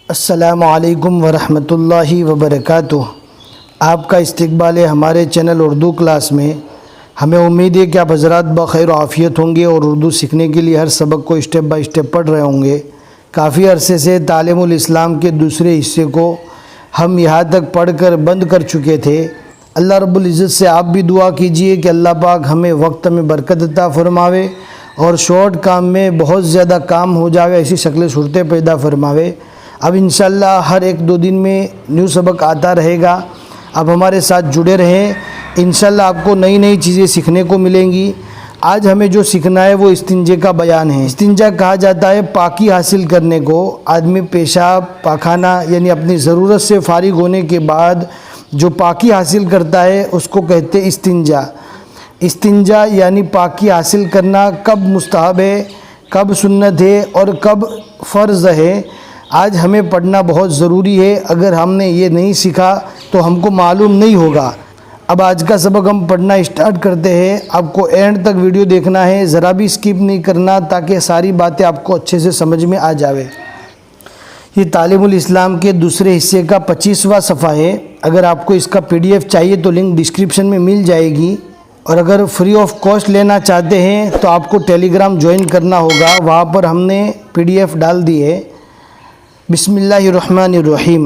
السلام علیکم ورحمۃ اللہ وبرکاتہ۔ آپ کا استقبال ہے ہمارے چینل اردو کلاس میں۔ ہمیں امید ہے کہ آپ حضرات بخیر و عافیت ہوں گے اور اردو سیکھنے کے لیے ہر سبق کو اسٹیپ بائی اسٹیپ پڑھ رہے ہوں گے۔ کافی عرصے سے تعلیم الاسلام کے دوسرے حصے کو ہم یہاں تک پڑھ کر بند کر چکے تھے۔ اللہ رب العزت سے آپ بھی دعا کیجئے کہ اللہ پاک ہمیں وقت میں برکت عطا فرماوے اور شارٹ کام میں بہت زیادہ کام ہو جاوے، ایسی شکل صورتیں پیدا فرماوے۔ اب انشاءاللہ ہر ایک دو دن میں نیو سبق آتا رہے گا۔ اب ہمارے ساتھ جڑے رہیں، انشاءاللہ آپ کو نئی نئی چیزیں سیکھنے کو ملیں گی۔ آج ہمیں جو سیکھنا ہے وہ استنجے کا بیان ہے۔ استنجا کہا جاتا ہے پاکی حاصل کرنے کو۔ آدمی پیشاب پاخانہ یعنی اپنی ضرورت سے فارغ ہونے کے بعد جو پاکی حاصل کرتا ہے اس کو کہتے ہیں استنجا۔ استنجا یعنی پاکی حاصل کرنا کب مستحب ہے، کب سنت ہے اور کب فرض ہے، آج ہمیں پڑھنا بہت ضروری ہے۔ اگر ہم نے یہ نہیں سیکھا تو ہم کو معلوم نہیں ہوگا۔ اب آج کا سبق ہم پڑھنا اسٹارٹ کرتے ہیں۔ آپ کو اینڈ تک ویڈیو دیکھنا ہے، ذرا بھی اسکپ نہیں کرنا تاکہ ساری باتیں آپ کو اچھے سے سمجھ میں آ جاوے۔ یہ تعلیم الاسلام کے دوسرے حصے کا 25واں صفحہ ہے۔ اگر آپ کو اس کا PDF چاہیے تو لنک ڈسکرپشن میں مل جائے گی، اور اگر فری آف کاسٹ لینا چاہتے ہیں تو آپ کو ٹیلی گرام جوائن کرنا ہوگا، وہاں پر ہم نے PDF ڈال دی ہے۔ بسم اللہ الرحمن الرحیم۔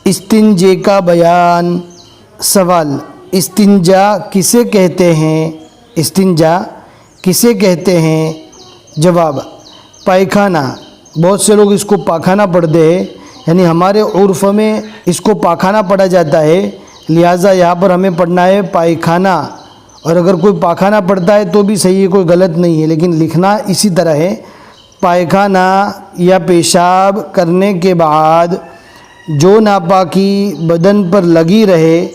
استنجے کا بیان۔ سوال: استنجا کسے کہتے ہیں؟ استنجا کسے کہتے ہیں؟ جواب: پائخانہ۔ بہت سے لوگ اس کو پاخانہ پڑھتے ہیں، یعنی ہمارے عرف میں اس کو پاخانہ پڑھا جاتا ہے، لہٰذا یہاں پر ہمیں پڑھنا ہے پائخانہ۔ اور اگر کوئی پاخانہ پڑھتا ہے تو بھی صحیح ہے، کوئی غلط نہیں ہے، لیکن لکھنا اسی طرح ہے۔ پائخانہ یا پیشاب کرنے کے بعد جو ناپاکی بدن پر لگی رہے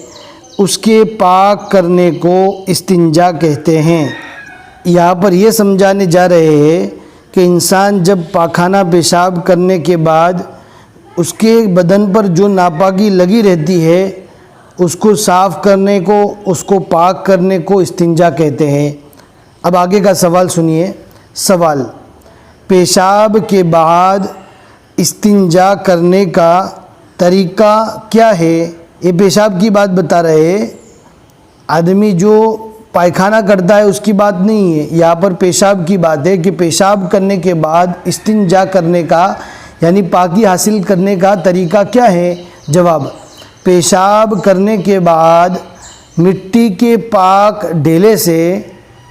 اس کے پاک کرنے کو استنجا کہتے ہیں۔ یہاں پر یہ سمجھانے جا رہے ہیں کہ انسان جب پاخانہ پیشاب کرنے کے بعد اس کے بدن پر جو ناپاکی لگی رہتی ہے اس کو صاف کرنے کو، اس کو پاک کرنے کو استنجا کہتے ہیں۔ اب آگے کا سوال سنیے۔ سوال: پیشاب کے بعد استنجا کرنے کا طریقہ کیا ہے؟ یہ پیشاب کی بات بتا رہے ہیں، آدمی جو پائخانہ کرتا ہے اس کی بات نہیں ہے، یہاں پر پیشاب کی بات ہے کہ پیشاب کرنے کے بعد استنجا کرنے کا یعنی پاکی حاصل کرنے کا طریقہ کیا ہے؟ جواب: پیشاب کرنے کے بعد مٹی کے پاک ڈیلے سے،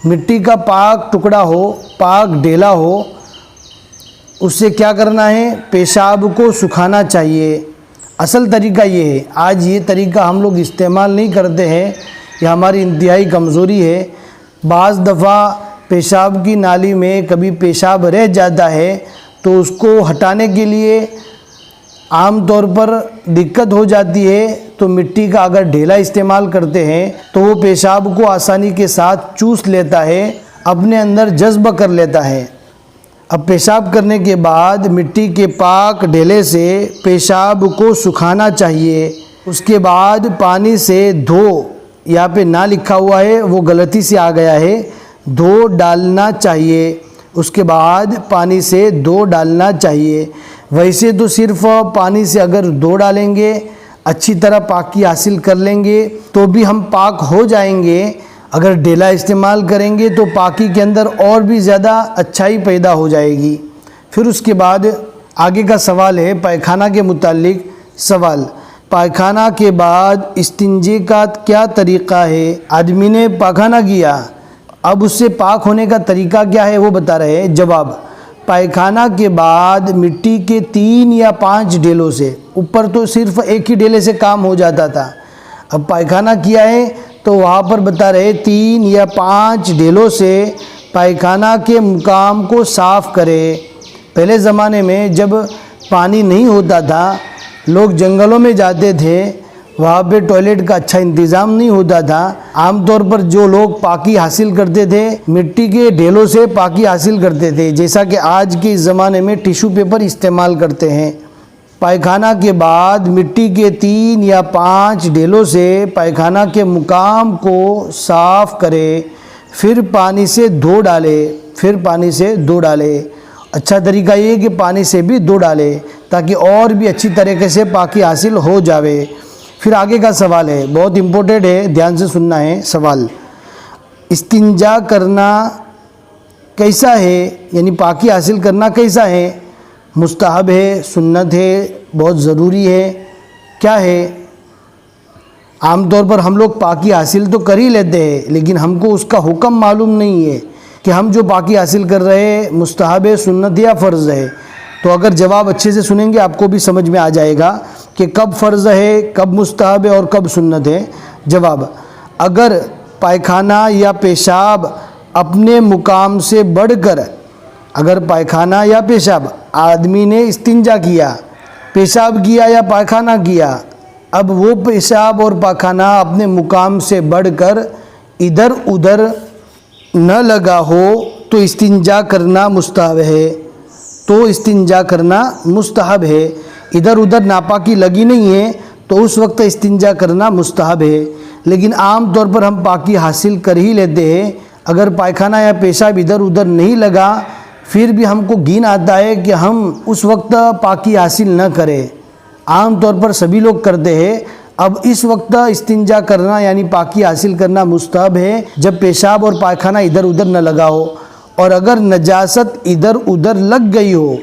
مٹی کا پاک ٹکڑا ہو، پاک ڈیلا ہو، اس سے کیا کرنا ہے؟ پیشاب کو سکھانا چاہیے۔ اصل طریقہ یہ ہے، آج یہ طریقہ ہم لوگ استعمال نہیں کرتے ہیں، یہ ہماری انتہائی کمزوری ہے۔ بعض دفعہ پیشاب کی نالی میں کبھی پیشاب رہ جاتا ہے تو اس کو ہٹانے کے لیے عام طور پر دقت ہو جاتی ہے، تو مٹی کا اگر ڈھیلا استعمال کرتے ہیں تو وہ پیشاب کو آسانی کے ساتھ چوس لیتا ہے، اپنے اندر جذب کر لیتا ہے۔ اب پیشاب کرنے کے بعد مٹی کے پاک ڈھیلے سے پیشاب کو سکھانا چاہیے۔ اس کے بعد پانی سے دھو، یہاں پہ نہ لکھا ہوا ہے وہ غلطی سے آ گیا ہے، دھو ڈالنا چاہیے۔ اس کے بعد پانی سے دھو ڈالنا چاہیے۔ ویسے تو صرف پانی سے اگر دھو ڈالیں گے، اچھی طرح پاکی حاصل کر لیں گے تو بھی ہم پاک ہو جائیں گے۔ اگر ڈیلا استعمال کریں گے تو پاکی کے اندر اور بھی زیادہ اچھائی پیدا ہو جائے گی۔ پھر اس کے بعد آگے کا سوال ہے پائخانہ کے متعلق۔ سوال: پائخانہ کے بعد استنجے کا کیا طریقہ ہے؟ آدمی نے پاخانہ کیا، اب اس سے پاک ہونے کا طریقہ کیا ہے وہ بتا رہے ہیں۔ جواب: پائخانہ کے بعد مٹی کے 3 یا 5 ڈیلوں سے، اوپر تو صرف ایک ہی ڈیلے سے کام ہو جاتا تھا، اب پائخانہ کیا ہے تو وہاں پر بتا رہے 3 یا 5 ڈیلوں سے پائخانہ کے مقام کو صاف کرے۔ پہلے زمانے میں جب پانی نہیں ہوتا تھا، لوگ جنگلوں میں جاتے تھے، وہاں پہ ٹوائلٹ کا اچھا انتظام نہیں ہوتا تھا، عام طور پر جو لوگ پاکی حاصل کرتے تھے مٹی کے ڈھیلوں سے پاکی حاصل کرتے تھے، جیسا کہ آج کے اس زمانے میں ٹیشو پیپر استعمال کرتے ہیں۔ پائخانہ کے بعد مٹی کے 3 یا 5 ڈیلوں سے پائخانہ کے مقام کو صاف کرے، پھر پانی سے دھو ڈالے۔ اچھا طریقہ یہ ہے کہ پانی سے بھی دھو ڈالے تاکہ اور بھی اچھی طریقے سے پاکی حاصل ہو جاوے۔ پھر آگے کا سوال ہے، بہت امپورٹنٹ ہے، دھیان سے سننا ہے سوال۔ استنجا کرنا کیسا ہے، یعنی پاکی حاصل کرنا کیسا ہے؟ مستحب ہے، سنت ہے، بہت ضروری ہے، کیا ہے؟ عام طور پر ہم لوگ پاکی حاصل تو کر ہی لیتے ہیں، لیکن ہم کو اس کا حکم معلوم نہیں ہے کہ ہم جو پاکی حاصل کر رہے ہیں مستحب ہے، سنت ہے یا فرض ہے۔ تو اگر جواب اچھے سے سنیں گے آپ کو بھی سمجھ میں آ جائے گا کہ کب فرض ہے، کب مستحب ہے اور کب سنت ہے۔ جواب، اگر پائخانہ یا پیشاب اپنے مقام سے بڑھ کر، اگر پائخانہ یا پیشاب آدمی نے استنجا کیا، پیشاب کیا یا پائخانہ کیا، اب وہ پیشاب اور پائخانہ اپنے مقام سے بڑھ کر ادھر ادھر نہ لگا ہو تو استنجا کرنا مستحب ہے، تو استنجا کرنا مستحب ہے۔ ادھر ادھر ناپاکی لگی نہیں ہے تو اس وقت استنجا کرنا مستحب ہے، لیکن عام طور پر ہم پاکی حاصل کر ہی لیتے ہیں۔ اگر پائخانہ یا پیشاب ادھر ادھر نہیں لگا پھر بھی ہم کو گھن آتا ہے کہ ہم اس وقت پاکی حاصل نہ کریں، عام طور پر سبھی لوگ کرتے ہیں۔ اب اس وقت استنجا کرنا یعنی پاکی حاصل کرنا مستحب ہے جب پیشاب اور پائخانہ ادھر ادھر نہ لگا ہو، اور اگر نجاست ادھر ادھر لگ گئی ہو،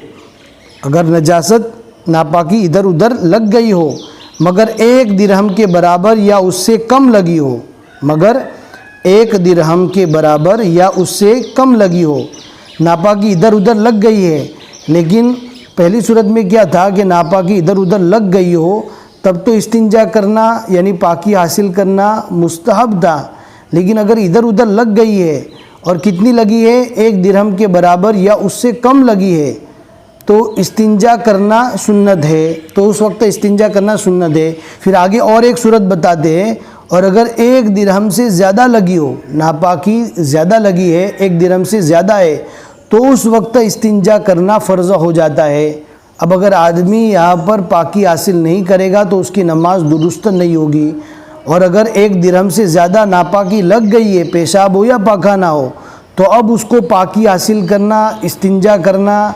اگر نجاست ناپاکی ادھر ادھر لگ گئی ہو مگر 1 درہم کے برابر یا اس سے کم لگی ہو، مگر 1 درہم کے برابر یا اس سے کم لگی ہو، ناپاکی ادھر ادھر لگ گئی ہے، لیکن پہلی صورت میں کیا تھا کہ ناپاکی ادھر ادھر لگ گئی ہو تب تو استنجا کرنا یعنی پاکی حاصل کرنا مستحب تھا، لیکن اگر ادھر ادھر لگ گئی ہے اور کتنی لگی ہے 1 درہم کے برابر یا اس سے کم لگی ہے تو استنجا کرنا سنت ہے، تو اس وقت استنجا کرنا سنت ہے۔ پھر آگے اور ایک صورت بتاتے ہیں، اور اگر 1 درہم سے زیادہ لگی ہو، ناپاکی زیادہ لگی ہے، 1 درہم سے زیادہ ہے، تو اس وقت استنجا کرنا فرض ہو جاتا ہے۔ اب اگر آدمی یہاں پر پاکی حاصل نہیں کرے گا تو اس کی نماز درست نہیں ہوگی، اور اگر 1 درہم سے زیادہ ناپاکی لگ گئی ہے، پیشاب ہو یا پاخانہ ہو، تو اب اس کو پاکی حاصل کرنا، استنجا کرنا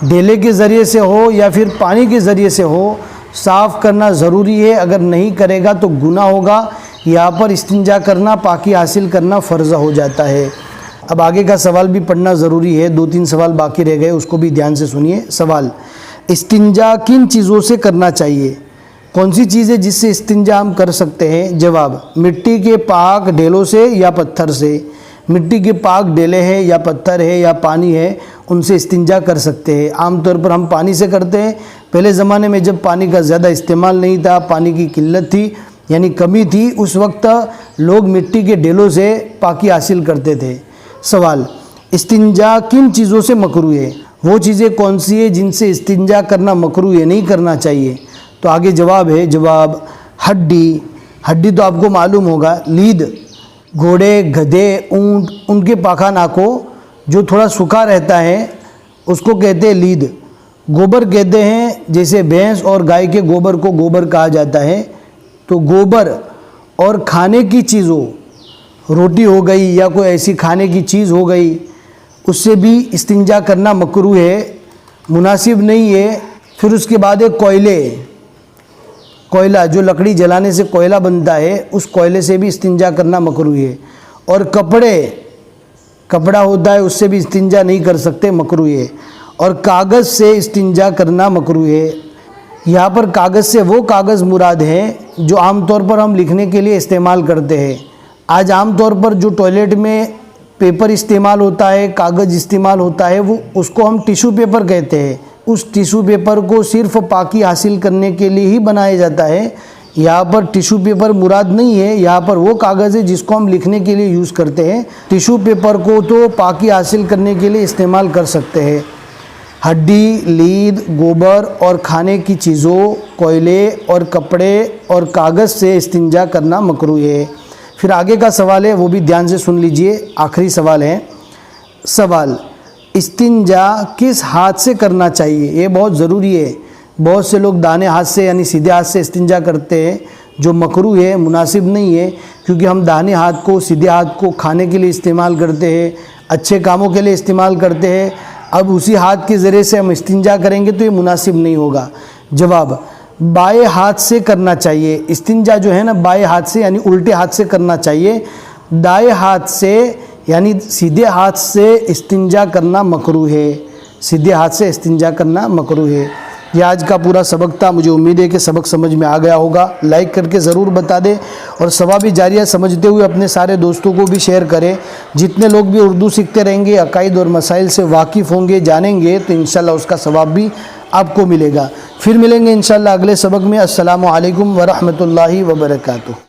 ڈیلے کے ذریعے سے ہو یا پھر پانی کے ذریعے سے ہو، صاف کرنا ضروری ہے۔ اگر نہیں کرے گا تو گناہ ہوگا۔ یہاں پر استنجا کرنا، پاکی حاصل کرنا فرض ہو جاتا ہے۔ اب آگے کا سوال بھی پڑھنا ضروری ہے، 2-3 سوال باقی رہ گئے، اس کو بھی دھیان سے سنیے۔ سوال، استنجا کن چیزوں سے کرنا چاہیے؟ کون سی چیزیں جس سے استنجا ہم کر سکتے ہیں؟ جواب، مٹی کے پاک ڈھیلوں سے یا پتھر سے۔ مٹی کے پاک ڈھیلے ہیں یا پتھر ہے یا پانی ہے، ان سے استنجا کر سکتے ہیں۔ عام طور پر ہم پانی سے کرتے ہیں۔ پہلے زمانے میں جب پانی کا زیادہ استعمال نہیں تھا، پانی کی قلت تھی یعنی کمی تھی، اس وقت لوگ مٹی کے ڈھیلوں سے پاکی حاصل کرتے تھے۔ سوال، استنجا کن چیزوں سے مکروہ ہے؟ وہ چیزیں کون سی ہیں جن سے استنجا کرنا مکروہ ہے، نہیں کرنا چاہیے؟ تو آگے جواب ہے، جواب ہڈی۔ ہڈی تو آپ کو معلوم ہوگا، لید، گھوڑے، گدھے، اونٹ، ان کے پاخانہ کو جو تھوڑا سوکھا رہتا ہے اس کو کہتے ہیں لید۔ گوبر کہتے ہیں، جیسے بھینس اور گائے کے گوبر کو گوبر کہا جاتا ہے۔ تو گوبر اور کھانے کی چیزوں، روٹی ہو گئی یا کوئی ایسی کھانے کی چیز ہو گئی، اس سے بھی استنجا کرنا مکروہ ہے، مناسب نہیں ہے۔ پھر اس کے بعد ہے کوئلے، کوئلہ جو لکڑی جلانے سے کوئلہ بنتا ہے، اس کوئلے سے بھی استنجا کرنا مکروہ ہے۔ اور کپڑا ہوتا ہے، اس سے بھی استنجا نہیں کر سکتے، مکروہ ہے۔ اور کاغذ سے استنجا کرنا مکروہ ہے۔ یہاں پر کاغذ سے وہ کاغذ مراد ہے جو عام طور پر ہم لکھنے کے لیے استعمال کرتے ہیں۔ آج عام طور پر جو ٹوائلٹ میں پیپر استعمال ہوتا ہے، کاغذ استعمال ہوتا ہے، وہ اس کو ہم ٹیشو پیپر کہتے ہیں۔ اس ٹیشو پیپر کو صرف پاکی حاصل کرنے کے لیے ہی بنایا جاتا ہے۔ یہاں پر ٹیشو پیپر مراد نہیں ہے، یہاں پر وہ کاغذ ہے جس کو ہم لکھنے کے لیے یوز کرتے ہیں۔ ٹیشو پیپر کو تو پاکی حاصل کرنے کے لیے استعمال کر سکتے ہیں۔ ہڈی، لید، گوبر اور کھانے کی چیزوں، کوئلے اور کپڑے اور کاغذ سے استنجا کرنا مکروہ ہے۔ پھر آگے کا سوال ہے، وہ بھی دھیان سے سن لیجئے، آخری سوال ہے۔ سوال، استنجا کس ہاتھ سے کرنا چاہیے؟ یہ بہت ضروری ہے۔ بہت سے لوگ دانے ہاتھ سے یعنی سیدھے ہاتھ سے استنجا کرتے ہیں، جو مکروہ ہے، مناسب نہیں ہے، کیونکہ ہم دانے ہاتھ کو، سیدھے ہاتھ کو کھانے کے لیے استعمال کرتے ہیں، اچھے کاموں کے لیے استعمال کرتے ہیں، اب اسی ہاتھ کے ذریعے سے ہم استنجا کریں گے تو یہ مناسب نہیں ہوگا۔ جواب، بائیں ہاتھ سے کرنا چاہیے استنجا جو ہے نا، بائیں ہاتھ سے یعنی الٹے ہاتھ سے کرنا چاہیے۔ دائیں ہاتھ سے یعنی سیدھے ہاتھ سے استنجا کرنا مکروہ ہے، سیدھے ہاتھ سے استنجا کرنا مکروہ ہے۔ یہ آج کا پورا سبق تھا، مجھے امید ہے کہ سبق سمجھ میں آ گیا ہوگا۔ لائک کر کے ضرور بتا دیں اور ثواب جاریہ سمجھتے ہوئے اپنے سارے دوستوں کو بھی شیئر کریں۔ جتنے لوگ بھی اردو سیکھتے رہیں گے، عقائد اور مسائل سے واقف ہوں گے، جانیں گے، تو انشاءاللہ اس کا ثواب بھی آپ کو ملے گا۔ پھر ملیں گے انشاءاللہ اگلے سبق میں۔ السلام علیکم ورحمۃ اللہ وبرکاتہ۔